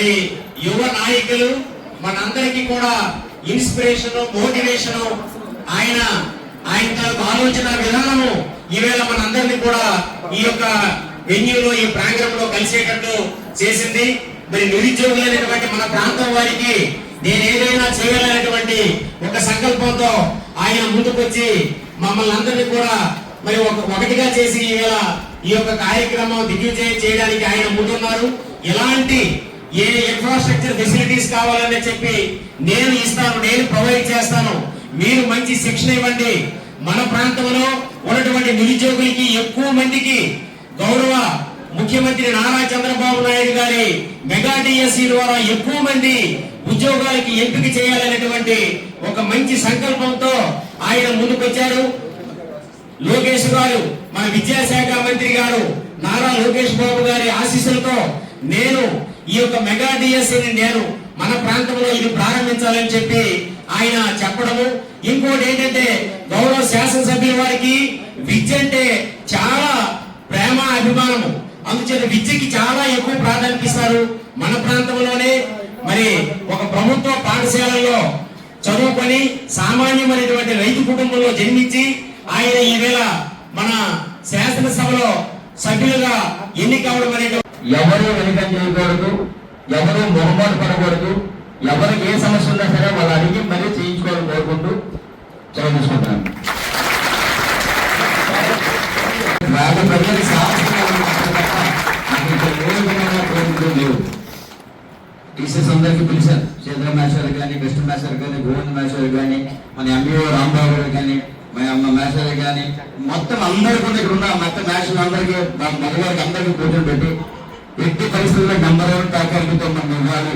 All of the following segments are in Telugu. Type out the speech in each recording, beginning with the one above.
మరి యువ నాయకులు మనందరికీ కూడా ఇన్స్పిరేషన్, మోటివేషన్, ఆయన ఆలోచన విధానము ఈవేళ మనందరినీ కూడా ఈ యొక్క వెన్యూలో, ఈ ప్రాంగణంలో కలిసేటట్టు చేసింది. మరి నిరుద్యోగులైనటువంటి మన ప్రాంతం వారికి నేను ఏదైనా చేయాలనేటువంటి ఒక సంకల్పంతో ఆయన ముందుకొచ్చి మమ్మల్ని అందరినీ కూడా మరి ఒకటిగా చేసి ఈవేళ ఈ యొక్క కార్యక్రమం దిగ్విజయం చేయడానికి ఆయన ముందున్నారు. ఎలాంటి ఏ ఇన్ఫ్రాస్ట్రక్చర్ ఫెసిలిటీస్ కావాలని చెప్పి నేను ఇస్తాను, నేను ప్రొవైడ్ చేస్తాను, మీరు మంచి శిక్షణ ఇవ్వండి. మన ప్రాంతంలో ఉన్నటువంటి నిరుద్యోగులకి ఎక్కువ మందికి గౌరవ ముఖ్యమంత్రి నారా చంద్రబాబు నాయుడు గారి మెగా డిఎస్సి ద్వారా ఎక్కువ మంది ఉద్యోగాలకి ఎంపిక చేయాలనేటువంటి ఒక మంచి సంకల్పంతో ఆయన ముందుకొచ్చారు. లోకేష్ గారు, మన విద్యాశాఖ మంత్రి గారు నారా లోకేష్ బాబు గారి ఆశీస్సులతో నేను ఈ యొక్క మెగా డిఎస్సిని నేను మన ప్రాంతంలో ఇది ప్రారంభించాలని చెప్పి ఆయన చెప్పడము. ఇంకోటి ఏంటంటే గౌరవ శాసనసభ్యుల వారికి విద్య అంటే చాలా ప్రేమ, అభిమానము. అందుచేత విద్యకి చాలా ఎక్కువ ప్రాధాన్యత ఇస్తారు. మన ప్రాంతంలోనే మరి ఒక ప్రభుత్వ పాఠశాలలో చదువుకొని సామాన్యమైనటువంటి రైతు కుటుంబంలో జన్మించి ఆయన ఈవేళ మన శాసనసభలో సభ్యులుగా ఎన్నికవడం అనేది ఎవరు వెనుకం చేయకూడదు, ఎవరు మొహమాట పడకూడదు, ఎవరికి ఏ సమస్య ఉన్నా సరే వాళ్ళు అడిగి మరీ చేయించుకోవాలని కోరుకుంటూ చదువు తీసుకుంటున్నాను. టీచర్స్ అందరికీ పిలిచారు. చేతుల మేషాలు కానీ, కృష్ణ మేషాలు కానీ, గోవింద మేషాలు కానీ, మన ఎంబీఓ రాంబాబు గారు కానీ, మన అమ్మ మేషాలు కానీ, మొత్తం అందరూ కూడా ఇక్కడ ఉన్న మొత్తం మేషాలు అందరికీ మగవారికి అందరికీ కూర్చొని పెట్టి ఎట్టి పరిస్థితుల్లో నెంబర్ 1 ఫ్యాకల్టీతో మనం ఇవ్వాలి.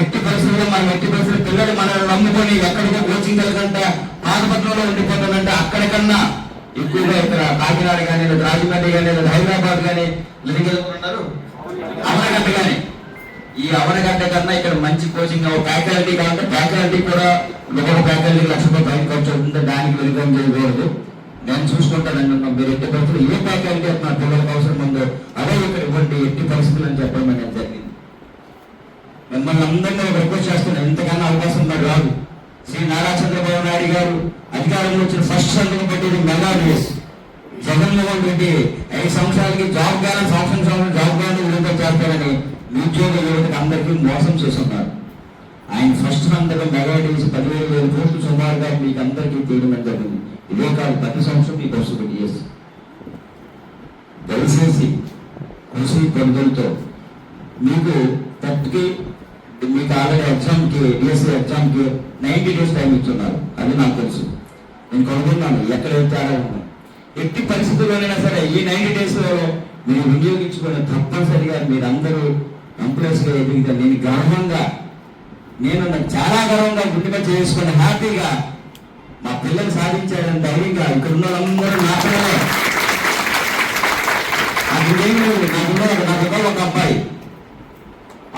ఎట్టి పరిస్థితుల్లో పిల్లలు మనల్ని నమ్ముకొని ఎక్కడికో కోచింగ్ వెళ్ళకంటే పాతపట్నంలో ఉండిపోతానంటే అక్కడికన్నా ఎక్కువగా ఇక్కడ కాకినాడ కానీ, లేదా రాజమండ్రి కానీ, లేదా హైదరాబాద్ కానీ, ఉన్నారు అవనగడ్డ కానీ, ఈ అవనగడ్డ కన్నా ఇక్కడ మంచి కోచింగ్ ఫ్యాకల్టీ కావాలంటే ఫ్యాకల్టీ కూడా ఒక ఫ్యాకల్టీ ₹1,00,000 బయట ఖర్చు అవుతుంది. దానికి వెనుకం చేయకూడదు. నేను చూసుకుంటానండి. మీరు ఎట్టి పరిస్థితులు ఏ ఫ్యాకల్టీ నా పిల్లలకు అవసరం ఉందో అదే ఇక్కడ ఇవ్వండి, ఎట్టి పరిస్థితులు అని చెప్పడం అనేది జరిగింది. మిమ్మల్ని అందరినీ రిక్వెస్ట్ చేస్తున్నాను, ఎంతకన్నా అవకాశం నాకు రాదు. శ్రీ నారా చంద్రబాబు నాయుడు గారు అధికారంలో వచ్చిన ఫస్ట్ సంతకం పెట్టేది మెగా డిఎస్. జగన్మోహన్ రెడ్డి 5 సంవత్సరాలకి జాబ్ గ్యారెంటీ, సంవత్సరం జాబ్ గ్యారెంటీ విడుదల చేస్తారని నిరుద్యోగ యువతకు అందరికీ మోసం చేస్తున్నారు. ఆయన ఫస్ట్ సంతకం మెగా డిఎస్ 10,000 కోట్లు సుమారుగా మీకు అందరికీ తీయడం జరిగింది. ఇదే కాదు, ప్రతి సంవత్సరం మీకు వస్తుంది డిఎస్. దయచేసి కృషి పద్ధతులతో మీకు తట్టుకి మీకు ఆల్రెడీ ఎగ్జామ్కి, డిఎస్సీ ఎగ్జామ్కి 90 days టైం ఇస్తున్నారు. అది నాకు తెలుసు, నేను కనుగొన్నాను ఎక్కడైతే ఆడ ఉన్నాను. ఎట్టి పరిస్థితుల్లోనైనా సరే ఈ 90 days మీరు వినియోగించుకుని తప్పనిసరిగా మీరందరూ ఎంప్లాయీస్గా ఎదిగితే నేను చాలా గర్వంగా గుండెగా చేసుకుని హ్యాపీగా మా పిల్లలు సాధించారని ధైర్యంగా ఇక్కడ ఉన్న వాళ్ళందరూ నా పిల్లలే. నాకు ఒక అబ్బాయి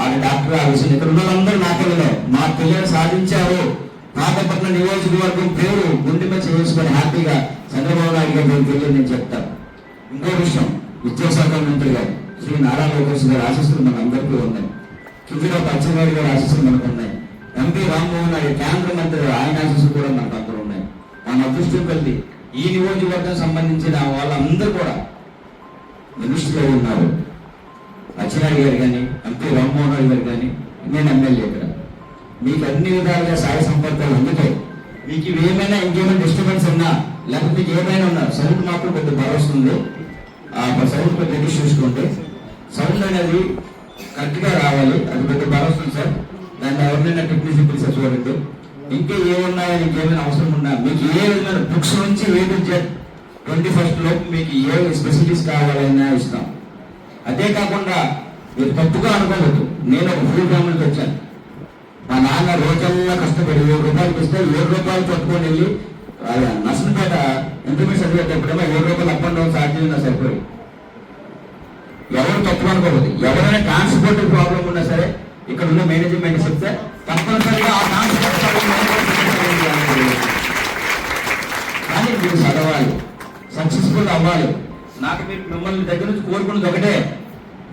ఆడ డాక్టర్, ఆ విషయం ఇక్కడ ఉన్న వాళ్ళందరూ నా పిల్లలే. మా పిల్లలు సాధించారు. పాతపట్నం నియోజకవర్గం పేరు గుండెగా చేసుకుని హ్యాపీగా చంద్రబాబు నాయుడు గారి పిల్లలు నేను చెప్తాను. ఇంకో విషయం, విద్యాశాఖ మంత్రి గారు శ్రీ నారా లోకేష్ గారి ఆశీస్సులు మన అందరికీ ఉన్నాయి. కిందిలో పచ్చగారి గారి ఆశీస్సులు మనకు ఉన్నాయి. ఎంపీ రామ్మోహన్ నాయుడు కేంద్ర మంత్రి, ఆయన ఆశీస్సులు కూడా మనకు అందరూ ఉన్నాయి. మన అదృష్టం కలిసి ఈ నియోజకవర్గం సంబంధించిన వాళ్ళందరూ కూడా మినిస్టర్లో ఉన్నారు. అచ్చెన్నాయుడు గారు కానీ, ఎంపీ రామ్మోహన్ నాయుడు గారు కానీ, నేను ఎమ్మెల్యే ఇక్కడ. మీకు అన్ని విధాలుగా సహాయ సంపర్కాలు అందుతాయి. మీకు ఏమైనా ఇంకేమైనా డిస్టర్బెన్స్ ఉన్నా, లేకపోతే మీకు ఏమైనా ఉన్నా సౌండ్ మాత్రం కొద్దిగా భరోసా ఉంది. ఆ సౌండ్ కొద్దిగా రెడ్యూస్ చూసుకుంటే సౌండ్ అనేది కరెక్ట్గా రావాలి. అది కొద్దిగా భరోసా ఉంది సార్. దాన్ని ఎవరినైనా టెక్నీషియన్ పిలిచి చూడండి. ఇంకా ఏమున్నాయో ఇంకేమైనా అవసరం ఉన్నా, మీకు ఏ విధమైన బుక్స్ నుంచి A-Z 21st లోపు మీకు ఏ స్పెసిలిటీస్ కావాలన్నా ఇస్తాం. అదే కాకుండా మీరు తప్పుగా అనుకోవద్దు, నేను ఒక ఫుల్ ఫ్యామిలీకి వచ్చాను. మా నాన్న రోజల్లా కష్టపడి ₹7 ఇస్తే ₹7 పట్టుకొని వెళ్ళి నర్సంపేట ఇంటర్మీడియట్ చదివేటప్పుడేమో ₹7 అప్ అండ్ డౌన్ ఛార్జీలు ఉన్నా సరిపోయి. ఎవరు తప్పు అనుకోవద్దు. ఎవరైనా ట్రాన్స్పోర్ట్ ప్రాబ్లం ఉన్నా సరే ఇక్కడ ఉన్న మేనేజ్మెంట్ చెప్తే తప్పనిసరిగా ఆ ట్రాన్స్పోర్ట్ కానీ మీరు చదవాలి, సక్సెస్ఫుల్ అవ్వాలి. నాకు మీరు మిమ్మల్ని దగ్గర నుంచి కోరుకున్నది ఒకటే,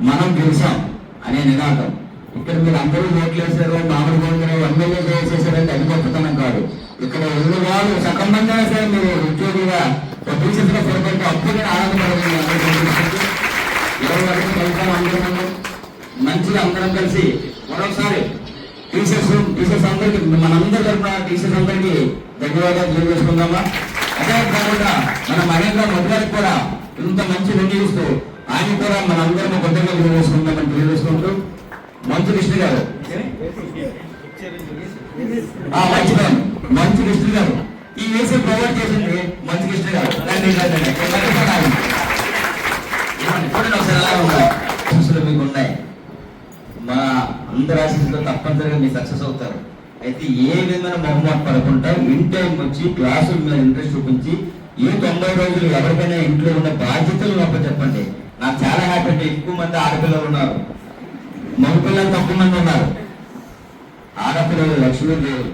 మనం గెలిచాం అనే నినాదం. ఇక్కడ మీరు అందరూ ఓట్లు వేసారు, మామిడి గోంగరు ఎమ్మెల్యే చేసేసారంటే అది గొప్పతనం కాదు. ఇక్కడ ఉన్న వాళ్ళు సకంబంగా సరే మీరు ఉద్యోగులుగా టీచర్స్ గా పొరపడితే అప్పుడే ఆనందపడదు. 20 వరకు కలిసాం అందరం, మంచిగా అందరం కలిసి మరొకసారి టీచర్స్ అందరికి మనందరి తరఫున టీచర్స్ అందరికీ ధన్యవాదాలు తెలియజేసుకుందామా. అదే కాకుండా మన మహేంద్ర మధు గారికి కూడా ఇంత మంచి నిర్ణయిస్తూ ఆయన కూడా మన అందరం కొత్తగా తెలియజేసుకుందామని తెలియజేసుకుంటూ మంచు కృష్ణ గారు మంచు కృష్ణ గారు ఈ వేసే ప్రొవైడ్ చేసింది మంచు కృష్ణ గారు. చూడండి ఒకసారి ఎలా ఉన్నాయి ఆశీస్సులు మీకు ఉన్నాయి. మా అందరి ఆశీస్సులో తప్పనిసరిగా మీరు సక్సెస్ అవుతారు. అయితే ఏ విధమైన మొహమాట పడకుండా ఇన్ టైం వచ్చి క్లాసుల మీద ఇంట్రెస్ట్ చూపించి ఈ 90 రోజులు ఎవరికైనా ఇంట్లో ఉన్న బాధ్యతలు గొప్ప చెప్పండి. నాకు చాలా హ్యాపీ అంటే ఎక్కువ మంది ఆడపిల్లలు ఉన్నారు, మగ పిల్లలు తక్కువ మంది ఉన్నారు. ఆడపిల్లలు లక్ష్మీదేవి